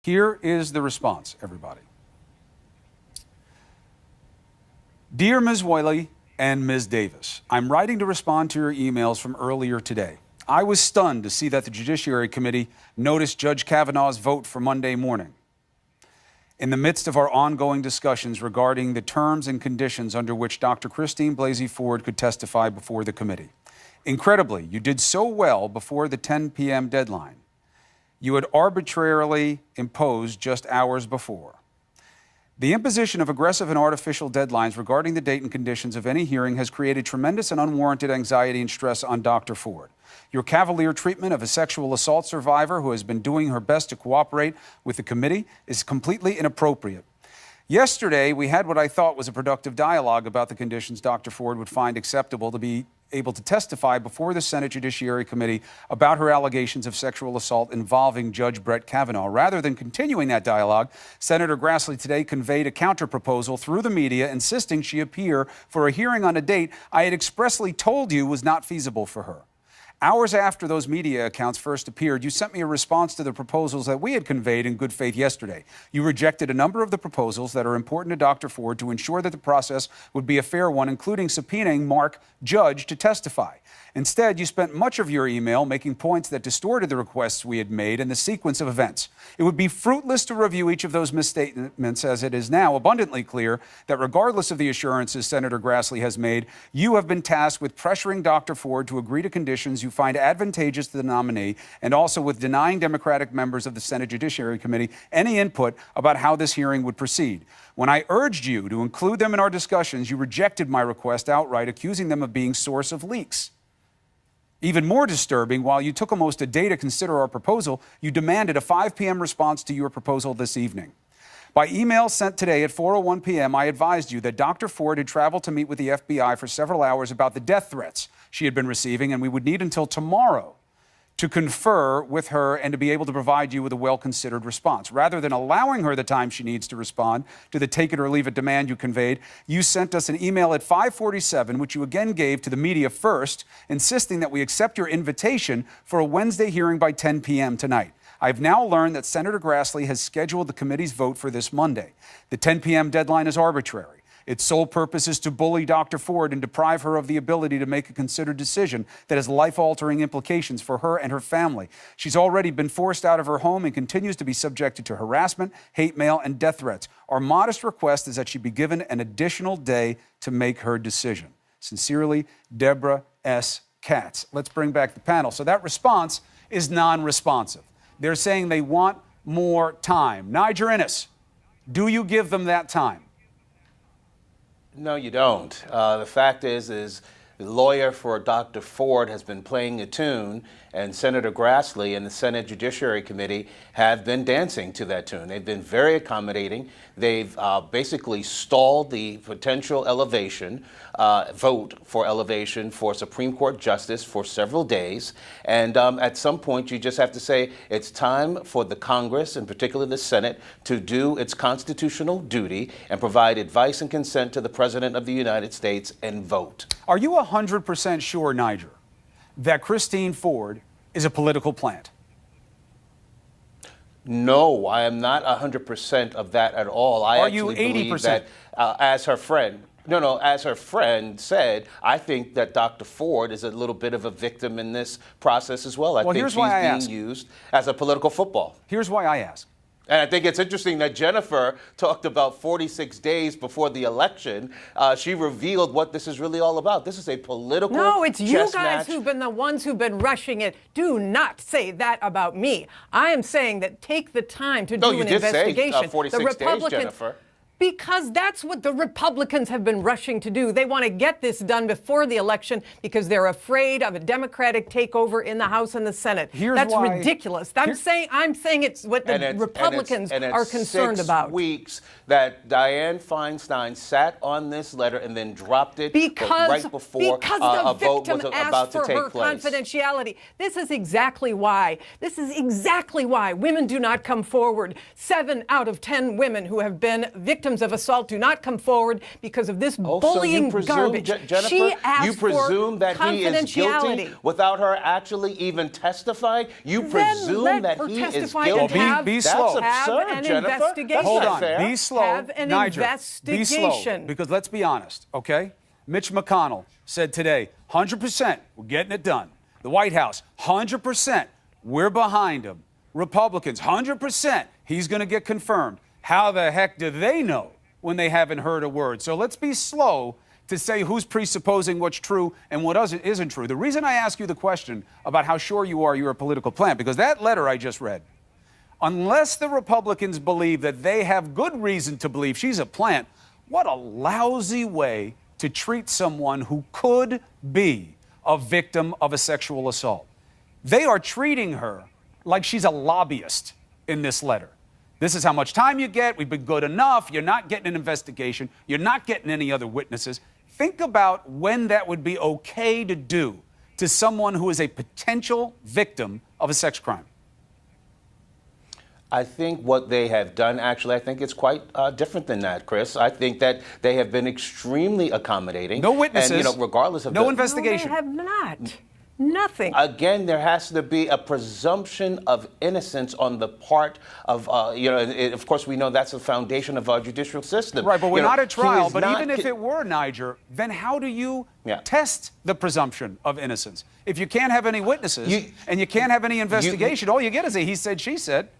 Here is the response, everybody. Dear Ms. Wiley and Ms. Davis, I'm writing to respond to your emails from earlier today. I was stunned to see that the Judiciary Committee noticed Judge Kavanaugh's vote for Monday morning. In the midst of our ongoing discussions regarding the terms and conditions under which Dr. Christine Blasey Ford could testify before the committee. Incredibly, you did so well before the 10 p.m. deadline. You had arbitrarily imposed just hours before. The imposition of aggressive and artificial deadlines regarding the date and conditions of any hearing has created tremendous and unwarranted anxiety and stress on Dr. Ford. Your cavalier treatment of a sexual assault survivor who has been doing her best to cooperate with the committee is completely inappropriate. Yesterday, we had what I thought was a productive dialogue about the conditions Dr. Ford would find acceptable to be able to testify before the Senate Judiciary Committee about her allegations of sexual assault involving Judge Brett Kavanaugh. Rather than continuing that dialogue, Senator Grassley today conveyed a counterproposal through the media insisting she appear for a hearing on a date I had expressly told you was not feasible for her. Hours after those media accounts first appeared, you sent me a response to the proposals that we had conveyed in good faith yesterday. You rejected a number of the proposals that are important to Dr. Ford to ensure that the process would be a fair one, including subpoenaing Mark Judge to testify. Instead, you spent much of your email making points that distorted the requests we had made and the sequence of events. It would be fruitless to review each of those misstatements, as it is now abundantly clear that regardless of the assurances Senator Grassley has made, you have been tasked with pressuring Dr. Ford to agree to conditions you find advantageous to the nominee, and also with denying Democratic members of the Senate Judiciary Committee any input about how this hearing would proceed. When I urged you to include them in our discussions, you rejected my request outright, accusing them of being source of leaks. Even more disturbing, while you took almost a day to consider our proposal, you demanded a 5 p.m. response to your proposal this evening. By email sent today at 4:01 p.m., I advised you that Dr. Ford had traveled to meet with the FBI for several hours about the death threats she had been receiving, and we would need until tomorrow to confer with her and to be able to provide you with a well-considered response. Rather than allowing her the time she needs to respond to the take-it-or-leave-it demand you conveyed, you sent us an email at 5:47, which you again gave to the media first, insisting that we accept your invitation for a Wednesday hearing by 10 p.m. tonight. I've now learned that Senator Grassley has scheduled the committee's vote for this Monday. The 10 p.m. deadline is arbitrary. Its sole purpose is to bully Dr. Ford and deprive her of the ability to make a considered decision that has life-altering implications for her and her family. She's already been forced out of her home and continues to be subjected to harassment, hate mail, and death threats. Our modest request is that she be given an additional day to make her decision. Sincerely, Deborah S. Katz. Let's bring back the panel. So that response is non-responsive. They're saying they want more time. Niger Innis, do you give them that time? No, you don't. The fact is the lawyer for Dr. Ford has been playing a tune, and Senator Grassley and the Senate Judiciary Committee have been dancing to that tune. They've been very accommodating. They've basically stalled the potential vote for elevation for Supreme Court justice for several days. And at some point, you just have to say it's time for the Congress, and particularly the Senate, to do its constitutional duty and provide advice and consent to the President of the United States and vote. Are you 100% sure, Niger, that Christine Ford is a political plant? No, I am not 100% of that at all. Are you 80%? Believe that, as her friend, as her friend said, I think that Dr. Ford is a little bit of a victim in this process as well. I think she's being used as a political football. Here's why I ask. And I think it's interesting that Jennifer talked about 46 days before the election. She revealed what this is really all about. This is a political No, it's you guys match. who've been the ones who've been rushing it. Do not say that about me. I am saying that take the time to do an investigation. Say 46 days, Jennifer. Because that's what the Republicans have been rushing to do. They want to get this done before the election because they're afraid of a Democratic takeover in the House and the Senate. That's ridiculous. I'm saying it's what the Republicans are concerned about. 6 weeks that Dianne Feinstein sat on this letter and then dropped it right before a vote was about to take place. Confidentiality. This is exactly why. Women do not come forward. 7 out of 10 women who have been victims victims of assault do not come forward because of this bullying garbage. Jennifer, she asked you presume that he is guilty without her actually even testifying? You presume that he is guilty? Well, be slow. That's absurd, Jennifer. That's Hold not on. fair. Be slow. Have an Niger, investigation. be slow. Because let's be honest, okay? Mitch McConnell said today, 100%, we're getting it done. The White House, 100%, we're behind him. Republicans, 100%, he's going to get confirmed. How the heck do they know when they haven't heard a word? So let's be slow to say who's presupposing what's true and what isn't true. The reason I ask you the question about how sure you are you're a political plant, because that letter I just read, unless the Republicans believe that they have good reason to believe she's a plant, what a lousy way to treat someone who could be a victim of a sexual assault. They are treating her like she's a lobbyist in this letter. This is how much time you get. We've been good enough. You're not getting an investigation. You're not getting any other witnesses. Think about when that would be okay to do to someone who is a potential victim of a sex crime. I think what they have done, actually, I think it's quite different than that, Chris. I think that they have been extremely accommodating. No witnesses. And, regardless of no investigation. No, they have not. Nothing. Again, there has to be a presumption of innocence on the part of, of course, we know that's the foundation of our judicial system. Right, but we're not at trial. But even if it were, Niger, then how do you test the presumption of innocence? If you can't have any witnesses and you can't have any investigation, all you get is a he said, she said.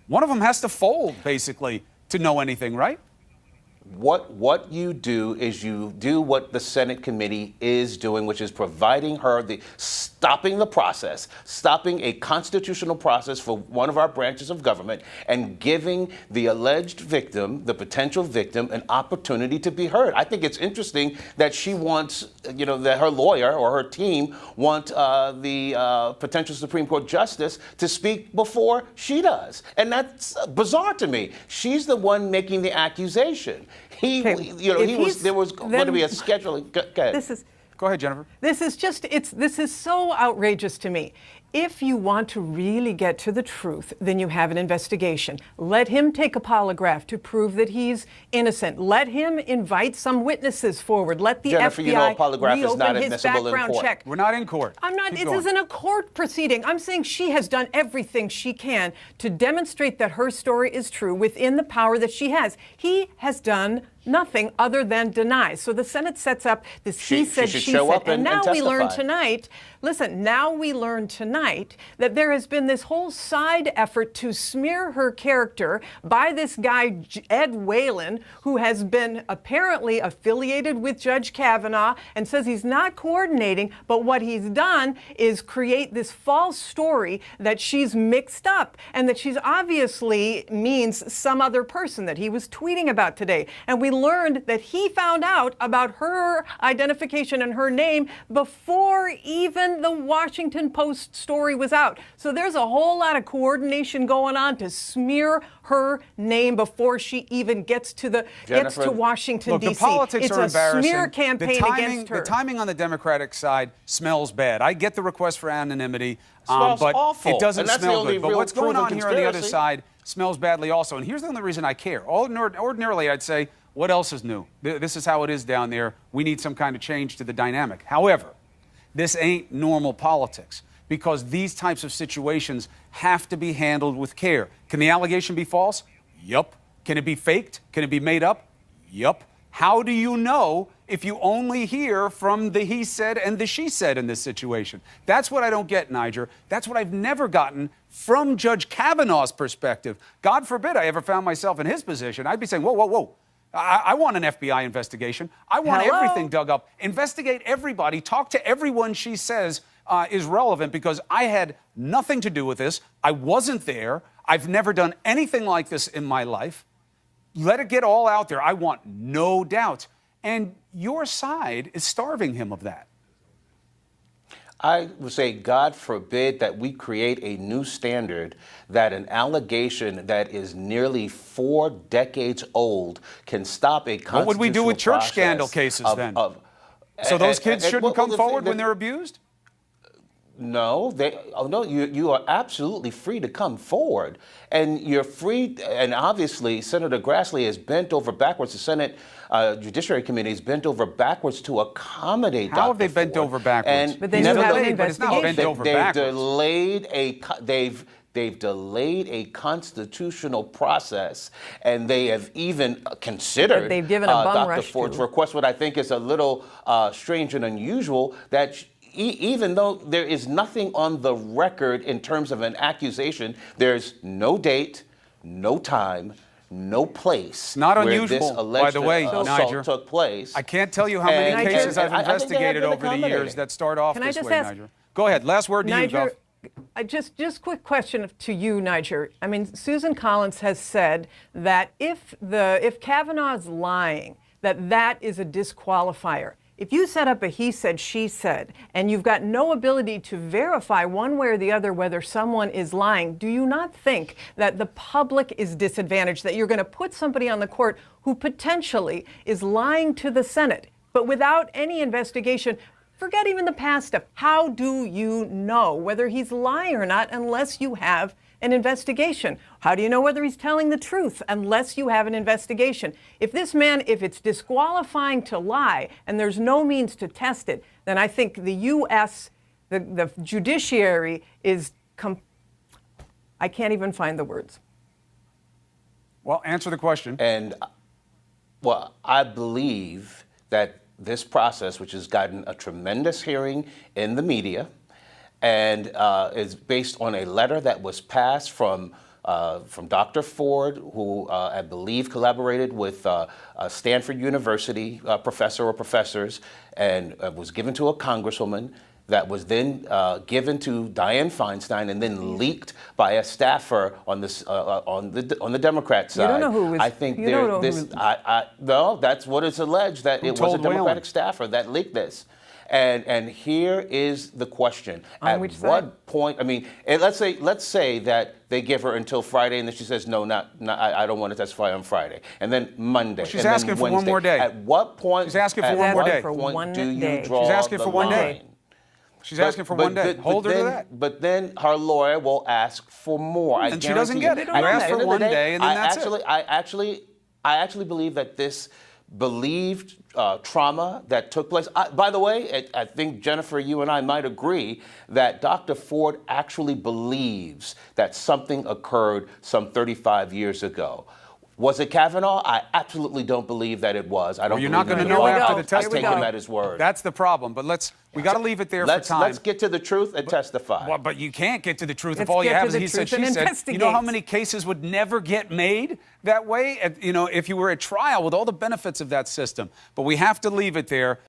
One of them has to fold, basically, to know anything, right? What you do is you do what the Senate committee is doing, which is providing her stopping the process, stopping a constitutional process for one of our branches of government, and giving the alleged victim, the potential victim, an opportunity to be heard. I think it's interesting that she wants, that her lawyer or her team want the potential Supreme Court justice to speak before she does. And that's bizarre to me. She's the one making the accusation. There was going to be a scheduling. Go ahead. Go ahead, Jennifer. This is so outrageous to me. If you want to really get to the truth, then you have an investigation. Let him take a polygraph to prove that he's innocent. Let him invite some witnesses forward. Let the Jennifer, FBI a polygraph is not reopen his admissible in background court. check. We're not in court. It isn't a court proceeding. I'm saying she has done everything she can to demonstrate that her story is true within the power that she has. He has done nothing other than deny. So the Senate sets up this he said, she said. And now we learn tonight, that there has been this whole side effort to smear her character by this guy, Ed Whalen, who has been apparently affiliated with Judge Kavanaugh and says he's not coordinating, but what he's done is create this false story that she's mixed up and that she's obviously means some other person that he was tweeting about today. And we learned that he found out about her identification and her name before even the Washington Post story was out. So there's a whole lot of coordination going on to smear her name before she even gets to Washington, D.C. The politics are embarrassing. It's a smear campaign against her. The timing on the Democratic side smells bad. I get the request for anonymity, smells but awful. It doesn't smell good. But what's going on here on the other conspiracy. side smells badly also. And here's the only reason I care. Ordinarily, I'd say, what else is new? This is how it is down there. We need some kind of change to the dynamic. However, this ain't normal politics because these types of situations have to be handled with care. Can the allegation be false? Yup. Can it be faked? Can it be made up? Yup. How do you know if you only hear from the he said and the she said in this situation? That's what I don't get, Niger. That's what I've never gotten from Judge Kavanaugh's perspective. God forbid I ever found myself in his position. I'd be saying, whoa, whoa, whoa. I want an FBI investigation. I want everything dug up. Investigate everybody. Talk to everyone she says is relevant because I had nothing to do with this. I wasn't there. I've never done anything like this in my life. Let it get all out there. I want no doubt. And your side is starving him of that. I would say, God forbid that we create a new standard that an allegation that is nearly 4 decades old can stop a constitutional What would we do with church scandal cases then? So those kids shouldn't come forward when they're abused? No, you are absolutely free to come forward. And you're free, and obviously Senator Grassley is bent over backwards. The Senate Judiciary Committee is bent over backwards to accommodate Dr. How have they bent Ford. over backwards? But they don't have an But it's not investigation. bent over They've backwards. delayed a constitutional process, and they have even considered But they've given a bum Dr. rush Ford's to. request, what I think is a little strange and unusual, that even though there is nothing on the record in terms of an accusation, there's no date, no time, no place Not where unusual, this alleged by the way, assault Niger. took place. I can't tell you how many And- cases I've I think they have investigated been over the years accommodating. that start off Can I this just way, ask- Niger. Go ahead. Last word to you, Niger, Gov. just quick question to you, Niger. I mean, Susan Collins has said that if Kavanaugh's lying, that is a disqualifier. If you set up a he said, she said, and you've got no ability to verify one way or the other whether someone is lying, do you not think that the public is disadvantaged, that you're going to put somebody on the court who potentially is lying to the Senate, but without any investigation? Forget even the past stuff. How do you know whether he's lying or not unless you have an investigation? How do you know whether he's telling the truth unless you have an investigation? If this man, if it's disqualifying to lie and there's no means to test it, then I think the U.S., the judiciary is, I can't even find the words. Well, answer the question. And, well, I believe that this process, which has gotten a tremendous hearing in the media, and is based on a letter that was passed from Dr. Ford, who I believe collaborated with Stanford University professor or professors, and was given to a congresswoman, that was then given to Dianne Feinstein and then leaked by a staffer on this on the Democrat side. You don't know who was. I think you don't know who. no, that's what it's alleged, that it was a told Whalen? Democratic staffer that leaked this. And here is the question: On which side? what point? I mean, let's say that they give her until Friday, and then she says, "No, I don't want to testify on Friday." And then Monday. She's and asking then for one Wednesday. more day. At what point? She's asking for at one more what day. For point one do you day. draw She's asking the for one day. line? She's asking for one day. Hold her to that. But then her lawyer will ask for more. And she doesn't get it. You You ask ask for for one day, and then that's it. I actually believe that this believed trauma that took place. By the way, I think, Jennifer, you and I might agree that Dr. Ford actually believes that something occurred some 35 years ago. Was it Kavanaugh? I absolutely don't believe that it was. I don't. Well, you're not believe going to that know it was. after the Here we testimony. I take him at his word. That's the problem. But we got to leave it there for time. Let's get to the truth and testify. Well, but you can't get to the truth if Let's all you get have to is the he said, truth she and said. You know how investigate. many cases would never get made that way? If you were at trial with all the benefits of that system. But we have to leave it there.